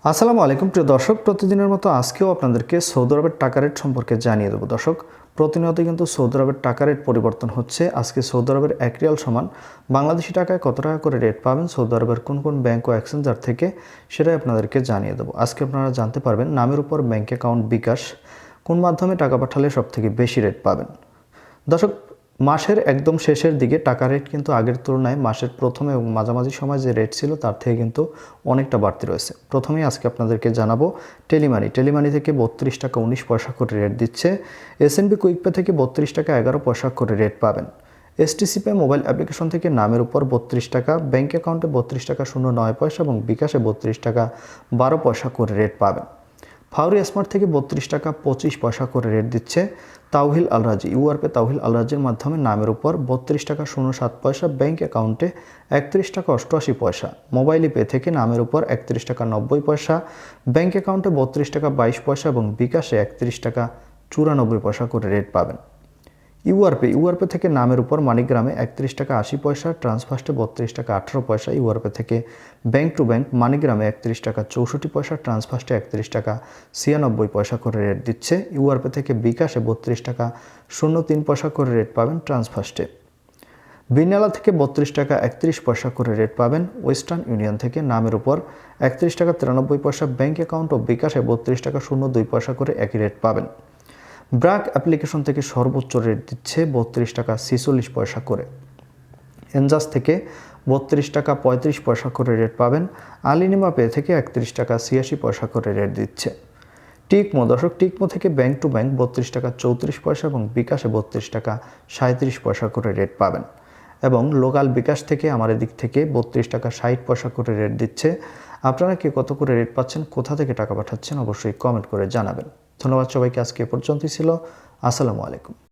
আসসালামু আলাইকুম প্রিয় দর্শক, প্রতিদিনের মতো আজকেও আপনাদেরকে সৌদি আরবের টাকা রেট সম্পর্কে জানিয়ে দেবো। দর্শক, প্রতিনিয়ত কিন্তু সৌদি আরবের টাকা রেট পরিবর্তন হচ্ছে। আজকে সৌদি আরবের 1 রিয়াল সমান বাংলাদেশি টাকায় কত টাকা করে রেট পাবেন সৌদি আরবের কোন কোন ব্যাংক ও এক্সচেঞ্জার থেকে, সেটাই আপনাদেরকে জানিয়ে দেবো। আজকে আপনারা জানতে পারবেন নামের উপর ব্যাংক অ্যাকাউন্ট বিকাশ কোন মাধ্যমে টাকা পাঠালে সবথেকে বেশি রেট পাবেন। দর্শক, মাসের একদম শেষের দিকে টাকা রেট কিন্তু আগের তুলনায় মাসের প্রথম এবং মাঝামাঝি সময় যে রেট ছিল তার থেকে কিন্তু অনেকটা বাড়তি রয়েছে। প্রথমেই আজকে আপনাদেরকে জানাবো টেলিমানি থেকে 32 টাকা 19 পয়সা করে রেট দিচ্ছে। এসএনবি কুইকপে থেকে 32 টাকা 11 পয়সা করে রেট পাবেন। এসটিসি পে মোবাইল অ্যাপ্লিকেশন থেকে নামের উপর 32 টাকা, ব্যাঙ্ক অ্যাকাউন্টে 32 টাকা 09 পয়সা এবং বিকাশে 32 টাকা 12 পয়সা করে রেট পাবেন। ফাউরি স্মার্ট থেকে 32 টাকা 25 পয়সা করে রেট দিচ্ছে। তাওহিল আল রাজি ইউআরপে তাওহিল আল রাজির মাধ্যমে নামের উপর 32 টাকা 07 পয়সা, ব্যাঙ্ক অ্যাকাউন্টে 31 টাকা 88 পয়সা। মোবাইল পে থেকে নামের উপর 31 টাকা 90 পয়সা, ব্যাঙ্ক অ্যাকাউন্টে 32 টাকা 22 পয়সা এবং বিকাশে 31 টাকা 94 পয়সা করে রেট পাবেন। ইউআরপে থেকে নামের উপর মানিগ্রামে 31 টাকা 80 পয়সা, ট্রান্সফার্স্টে 32 টাকা 18 পয়সা। ইউআরপে থেকে ব্যাংক টু ব্যাংক মানিগ্রামে 31 টাকা 64 পয়সা, ট্রান্সফার্স্টে 31 টাকা 96 পয়সা করে রেট দিচ্ছে। ইউআরপে থেকে বিকাশে 32 টাকা 03 পয়সা করে রেট পাবেন ট্রান্সফার্স্টে। বিনালা থেকে 32 টাকা 31 পয়সা করে রেট পাবেন। ওয়েস্টার্ন ইউনিয়ন থেকে নামের উপর 31 টাকা 93 পয়সা, ব্যাংক অ্যাকাউন্ট ও বিকাশে 32 টাকা 02 পয়সা করে একই রেট পাবেন। ব্র্যাক অ্যাপ্লিকেশন থেকে সর্বোচ্চ রেট দিচ্ছে 32 টাকা 46 পয়সা করে। এনজাস থেকে 32 টাকা 35 পয়সা করে রেট পাবেন। আলিনিমা পে থেকে 31 টাকা 86 পয়সা করে রেট দিচ্ছে। টিকমো থেকে ব্যাংক টু ব্যাংক 32 টাকা 34 পয়সা এবং বিকাশে 32 টাকা 37 পয়সা করে রেট পাবেন। এবং লোকাল বিকাশ থেকে আমার এদিক থেকে 32 টাকা 60 পয়সা করে রেট দিচ্ছে। আপনারা কে কত করে রেট পাচ্ছেন, কোথা থেকে টাকা পাঠাচ্ছেন, অবশ্যই কমেন্ট করে জানাবেন। ধন্যবাদ সবাইকে। আজকে এ পর্যন্তই ছিল। আসসালামু আলাইকুম।